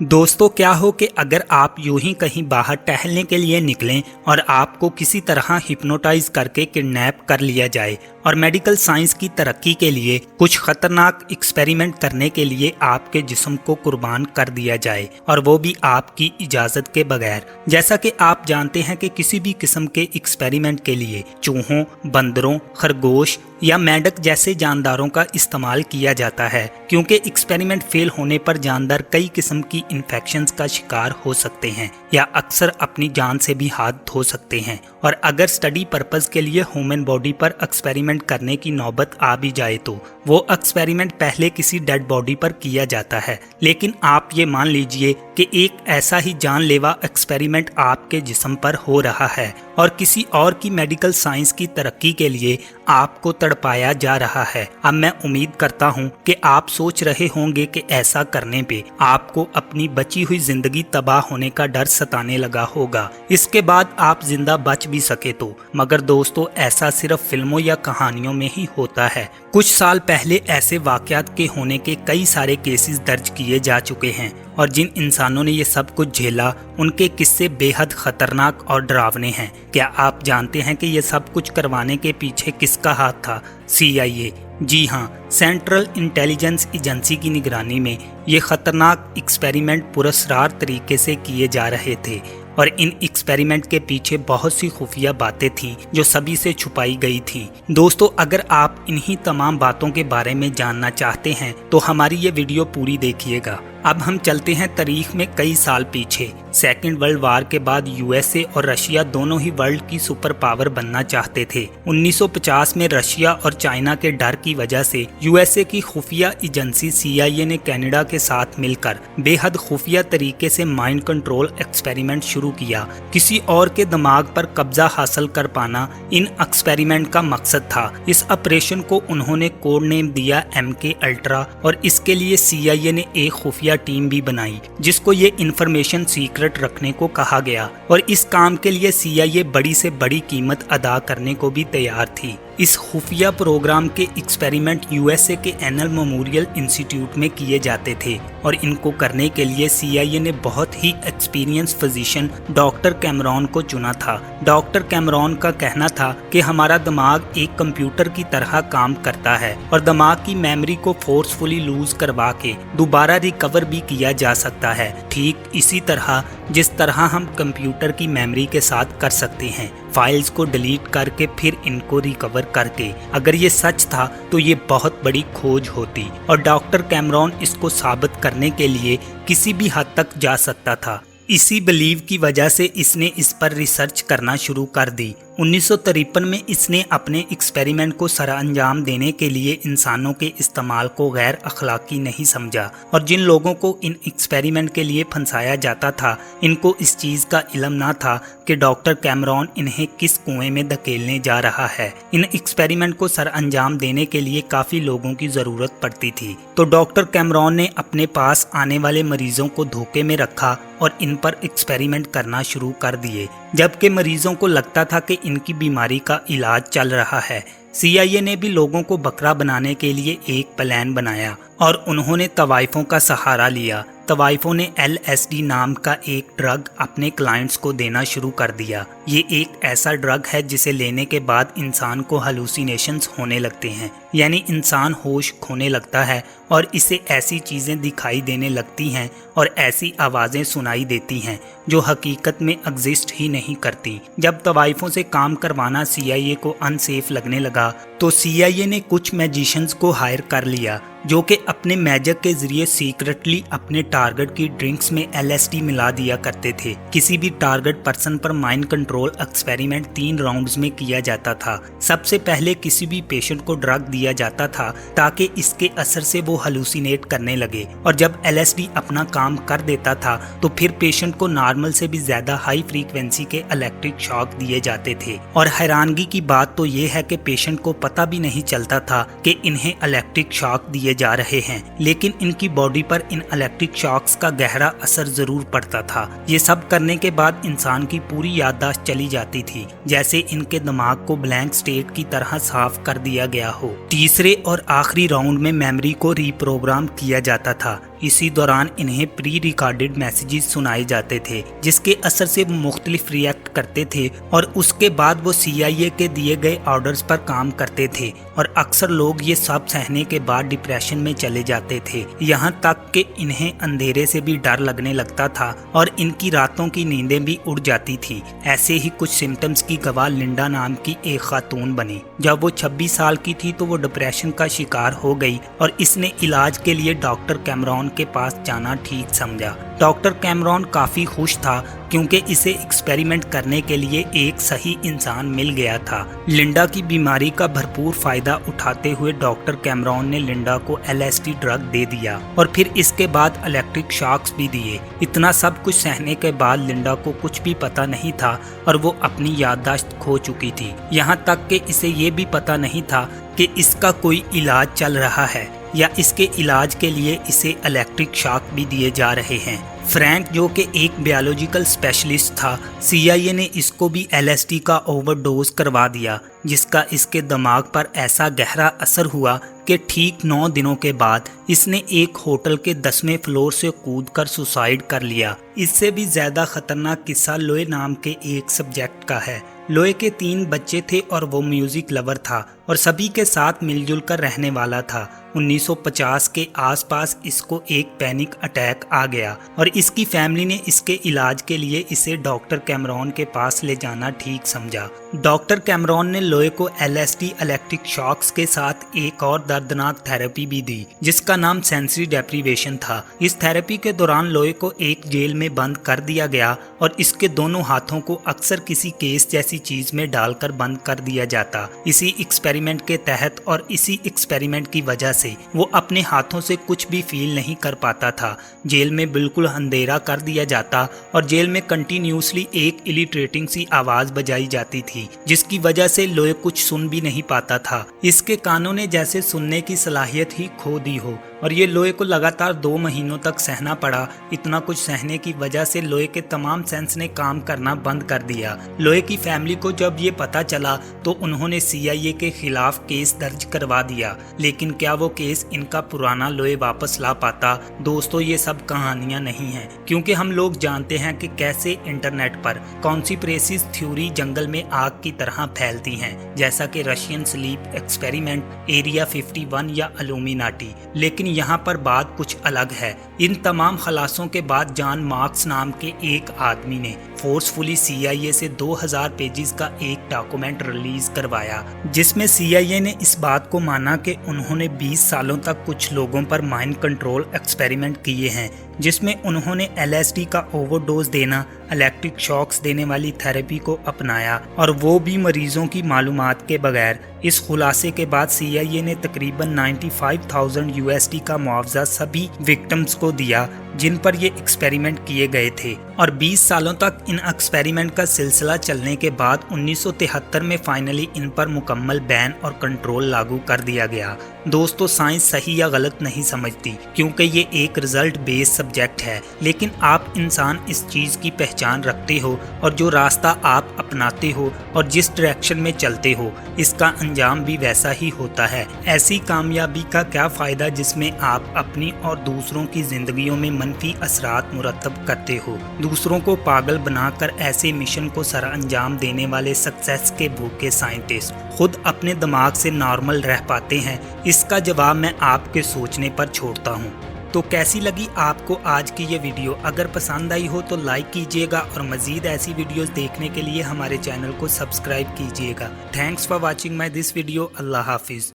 दोस्तों, क्या हो कि अगर आप यूं ही कहीं बाहर टहलने के लिए निकलें और आपको किसी तरह हिप्नोटाइज करके किडनैप कर लिया जाए और मेडिकल साइंस की तरक्की के लिए कुछ खतरनाक एक्सपेरिमेंट करने के लिए आपके जिस्म को कुर्बान कर दिया जाए और वो भी आपकी इजाज़त के बगैर। जैसा कि आप जानते हैं कि किसी भी किस्म के एक्सपेरिमेंट के लिए चूहों, बंदरों, खरगोश या मेंढक जैसे जानदारों का इस्तेमाल किया जाता है, क्योंकि एक्सपेरिमेंट फेल होने पर जानदार कई किस्म की इन्फेक्शंस का शिकार हो सकते हैं या अक्सर अपनी जान से भी हाथ धो सकते हैं। और अगर स्टडी पर्पस के लिए ह्यूमन बॉडी पर एक्सपेरिमेंट करने की नौबत आ भी जाए तो वो एक्सपेरिमेंट पहले किसी डेड बॉडी पर किया जाता है। लेकिन आप ये मान लीजिए कि एक ऐसा ही जानलेवा एक्सपेरिमेंट आपके जिस्म पर हो रहा है और किसी और की मेडिकल साइंस की तरक्की के लिए आपको तड़पाया जा रहा है। अब मैं उम्मीद करता हूँ कि आप सोच रहे होंगे कि ऐसा करने पे आपको अपनी बची हुई जिंदगी तबाह होने का डर सताने लगा होगा, इसके बाद आप जिंदा बच भी सके तो। मगर दोस्तों, ऐसा सिर्फ फिल्मों या कहानियों में ही होता है। कुछ साल पहले ऐसे वाकयात के होने के कई सारे केसेस दर्ज किए जा चुके हैं और जिन इंसानों ने ये सब कुछ झेला उनके किस्से बेहद खतरनाक और डरावने हैं। क्या आप जानते हैं कि ये सब कुछ करवाने के पीछे किसका हाथ था? CIA। जी हाँ, सेंट्रल इंटेलिजेंस एजेंसी की निगरानी में ये खतरनाक एक्सपेरिमेंट पुरस्कार तरीके से किए जा रहे थे और इन एक्सपेरिमेंट के पीछे बहुत सी खुफिया बातें थीं जो सभी से छुपाई गई थीं। दोस्तों, अगर आप इन्हीं तमाम बातों के बारे में जानना चाहते हैं तो हमारी ये वीडियो पूरी देखिएगा। अब हम चलते हैं तारीख में कई साल पीछे। सेकेंड वर्ल्ड वार के बाद USA और रशिया दोनों ही वर्ल्ड की सुपर पावर बनना चाहते थे। 1950 में रशिया और चाइना के डर की वजह से USA की खुफिया एजेंसी CIA ने कनाडा के साथ मिलकर बेहद खुफिया तरीके से माइंड कंट्रोल एक्सपेरिमेंट शुरू किया। किसी और के दिमाग पर कब्जा हासिल कर पाना इन एक्सपेरिमेंट का मकसद था। इस ऑपरेशन को उन्होंने कोड नेम दिया MK अल्ट्रा और इसके लिए CIA ने एक खुफिया टीम भी बनाई जिसको ये इंफॉर्मेशन सीक्रेट रखने को कहा गया और इस काम के लिए CIA बड़ी से बड़ी कीमत अदा करने को भी तैयार थी। इस खुफिया प्रोग्राम के एक्सपेरिमेंट USA के एनल मेमोरियल इंस्टीट्यूट में किए जाते थे और इनको करने के लिए CIA ने बहुत ही एक्सपीरियंस फिजिशियन डॉक्टर कैमरॉन को चुना था। डॉक्टर कैमरॉन का कहना था कि हमारा दिमाग एक कंप्यूटर की तरह काम करता है और दिमाग की मेमोरी को फोर्सफुली लूज करवा के दोबारा रिकवर भी किया जा सकता है, ठीक इसी तरह जिस तरह हम कंप्यूटर की मेमोरी के साथ कर सकते हैं, फाइल्स को डिलीट करके फिर इनको रिकवर करके। अगर ये सच था तो ये बहुत बड़ी खोज होती और डॉक्टर कैमरॉन इसको साबित करने के लिए किसी भी हद तक जा सकता था। इसी बिलीव की वजह से इसने इस पर रिसर्च करना शुरू कर दी। 1953 में इसने अपने एक्सपेरिमेंट को सरअंजाम देने के लिए इंसानों के इस्तेमाल को गैर अखलाकी नहीं समझा और जिन लोगों को इन एक्सपेरिमेंट के लिए फंसाया जाता था इनको इस चीज़ का इल्म ना था कि डॉक्टर कैमरॉन इन्हें किस कुएं में धकेलने जा रहा है। इन एक्सपेरिमेंट को सरअंजाम देने के लिए काफ़ी लोगों की ज़रूरत पड़ती थी, तो डॉक्टर कैमरॉन ने अपने पास आने वाले मरीजों को धोखे में रखा और इन पर एक्सपेरिमेंट करना शुरू कर दिए। जबकि मरीजों को लगता था कि इनकी बीमारी का इलाज चल रहा है। CIA ने भी लोगों को बकरा बनाने के लिए एक प्लान बनाया और उन्होंने तवाइफों का सहारा लिया। तवाइफों ने LSD नाम का एक ड्रग अपने क्लाइंट्स को देना शुरू कर दिया। ये एक ऐसा ड्रग है जिसे लेने के बाद इंसान को हेलुसिनेशंस होने लगते हैं, यानी इंसान होश खोने लगता है और इसे ऐसी चीज़ें दिखाई देने लगती हैं और ऐसी आवाज़ें सुनाई देती हैं जो हकीकत में एग्जिस्ट ही नहीं करती। जब तवाइफों से काम करवाना CIA को अनसेफ लगने लगा तो CIA ने कुछ मैजिशियंस को हायर कर लिया जो कि अपने मैजिक के जरिए सीक्रेटली अपने टारगेट की ड्रिंक्स में LSD मिला दिया करते थे। किसी भी टारगेट पर्सन पर माइंड कंट्रोल एक्सपेरिमेंट 3 राउंड्स में किया जाता था। सबसे पहले किसी भी पेशेंट को ड्रग दिया जाता था ताकि इसके असर से वो हेलुसिनेट करने लगे और जब LSD अपना काम कर देता था तो फिर पेशेंट को नॉर्मल से भी ज्यादा हाई फ्रीक्वेंसी के इलेक्ट्रिक शॉक दिए जाते थे। और हैरानगी की बात तो ये है कि पेशेंट को पता भी नहीं चलता था कि इन्हें इलेक्ट्रिक शॉक दिए जा रहे हैं, लेकिन इनकी बॉडी पर इन इलेक्ट्रिक शॉक्स का गहरा असर जरूर पड़ता था। ये सब करने के बाद इंसान की पूरी याददाश्त चली जाती थी, जैसे इनके दिमाग को ब्लैंक स्टेट की तरह साफ कर दिया गया हो। तीसरे और आखिरी राउंड में मेमोरी को रीप्रोग्राम किया जाता था, इसी दौरान इन्हें प्री रिकॉर्डेड मैसेजेस सुनाए जाते थे, जिसके असर से वो मुख्तलिफ रिएक्ट करते थे और उसके बाद वो CIA के दिए गए ऑर्डर्स पर काम करते थे और अक्सर लोग ये सब सहने के बाद डिप्रेशन में चले जाते थे, यहाँ तक कि इन्हें अंधेरे से भी डर लगने लगता था और इनकी रातों की नींदें भी उड़ जाती थी। ऐसे ही कुछ सिम्टम्स की गवाह लिंडा नाम की एक खातून बनी। जब वो 26 साल की थी तो वो डिप्रेशन का शिकार हो गई और इसने इलाज के लिए डॉक्टर कैमरॉन के पास जाना ठीक समझा। डॉक्टर कैमरॉन काफ़ी खुश था क्योंकि इसे एक्सपेरिमेंट करने के लिए एक सही इंसान मिल गया था। लिंडा की बीमारी का भरपूर फायदा उठाते हुए डॉक्टर कैमरॉन ने लिंडा को LSD ड्रग दे दिया और फिर इसके बाद इलेक्ट्रिक शॉक्स भी दिए। इतना सब कुछ सहने के बाद लिंडा को कुछ भी पता नहीं था और वो अपनी याददाश्त खो चुकी थी। यहाँ तक कि इसे ये भी पता नहीं था कि इसका कोई इलाज चल रहा है या इसके इलाज के लिए इसे इलेक्ट्रिक शॉक भी दिए जा रहे हैं। फ्रैंक, जो कि एक बायोलॉजिकल स्पेशलिस्ट था, CIA ने इसको भी LSD का ओवरडोज करवा दिया, जिसका इसके दिमाग पर ऐसा गहरा असर हुआ कि ठीक 9 दिनों के बाद इसने एक होटल के 10वें फ्लोर से कूदकर सुसाइड कर लिया। इससे भी ज्यादा खतरनाक किस्सा लोए नाम के एक सब्जेक्ट का है। लोए के 3 बच्चे थे और वो म्यूजिक लवर था और सभी के साथ मिलजुल कर रहने वाला था। 1950 के आसपास इसको एक पैनिक अटैक आ गया और इसकी फैमिली ने इसके इलाज के लिए इसे डॉक्टर कैमरॉन के पास ले जाना ठीक समझा। डॉक्टर कैमरॉन ने लोए को LSD इलेक्ट्रिक शॉक्स के साथ एक और दर्दनाक थेरेपी भी दी, जिसका नाम सेंसरी डेप्रीवेशन था। इस थेरेपी के दौरान लोए को एक जेल में बंद कर दिया गया और इसके दोनों हाथों को अक्सर किसी केस जैसी चीज में डालकर बंद कर दिया जाता। इसी एक्सपेरिमेंट के तहत और इसी एक्सपेरिमेंट की वजह से वो अपने हाथों से कुछ भी फील नहीं कर पाता था। जेल में बिल्कुल अंधेरा कर दिया जाता और जेल में कंटिन्यूसली एक इलिटरेटिंग सी आवाज बजाई जाती थी, जिसकी वजह से लोए कुछ सुन भी नहीं पाता था। इसके कानों ने जैसे सुनने की सलाहियत ही खो दी हो और ये लोए को लगातार 2 महीनों तक सहना पड़ा। इतना कुछ सहने की वजह से लोए के तमाम सेंस ने काम करना बंद कर दिया। लोए की फैमिली को जब ये पता चला तो उन्होंने CIA के खिलाफ केस दर्ज करवा दिया, लेकिन क्या वो केस इनका पुराना लोए वापस ला पाता? दोस्तों, ये सब कहानियां नहीं हैं, क्योंकि हम लोग जानते हैं कि कैसे इंटरनेट पर कॉन्स्पिरेसी थ्योरी जंगल में आग की तरह फैलती हैं, जैसा कि रशियन स्लीप एक्सपेरिमेंट, एरिया 51 या इल्यूमिनाटी। लेकिन यहाँ पर बात कुछ अलग है। इन तमाम खलासों के बाद जॉन मार्क्स नाम के एक आदमी ने फोर्सफुली CIA से 2000 पेजेस का एक डॉक्यूमेंट रिलीज करवाया, जिसमें CIA ने इस बात को माना कि उन्होंने 20 सालों तक कुछ लोगों पर माइंड कंट्रोल एक्सपेरिमेंट किए हैं, जिसमें उन्होंने LSD का ओवरडोज देना, इलेक्ट्रिक शॉक्स देने वाली थेरेपी को अपनाया और वो भी मरीजों की मालूमात के बगैर। इस खुलासे के बाद CIA ने तकरीबन 95,000 USD का मुआवजा सभी विक्टिम्स को दिया जिन पर ये एक्सपेरिमेंट किए गए थे और 20 सालों तक इन एक्सपेरिमेंट का सिलसिला चलने के बाद 1973 में फाइनली इन पर मुकम्मल बैन और कंट्रोल लागू कर दिया गया। दोस्तों, साइंस सही या गलत नहीं समझती, क्योंकि ये एक रिजल्ट बेस्ड सब्जेक्ट है, लेकिन आप इंसान इस चीज़ की पहचान रखते हो और जो रास्ता आप अपनाते हो और जिस डायरेक्शन में चलते हो, इसका अंजाम भी वैसा ही होता है। ऐसी कामयाबी का क्या फ़ायदा जिसमें आप अपनी और दूसरों की जिंदगियों में मनफी असरात मुरतब करते हो। दूसरों को पागल बनाकर ऐसे मिशन को सर अंजाम देने वाले सक्सेस के भूखे साइंटिस्ट खुद अपने दिमाग से नॉर्मल रह पाते हैं? इसका जवाब मैं आपके सोचने पर छोड़ता हूँ। तो कैसी लगी आपको आज की ये वीडियो? अगर पसंद आई हो तो लाइक कीजिएगा और मज़ीद ऐसी वीडियोस देखने के लिए हमारे चैनल को सब्सक्राइब कीजिएगा। Thanks for watching my this video. अल्लाह हाफिज़।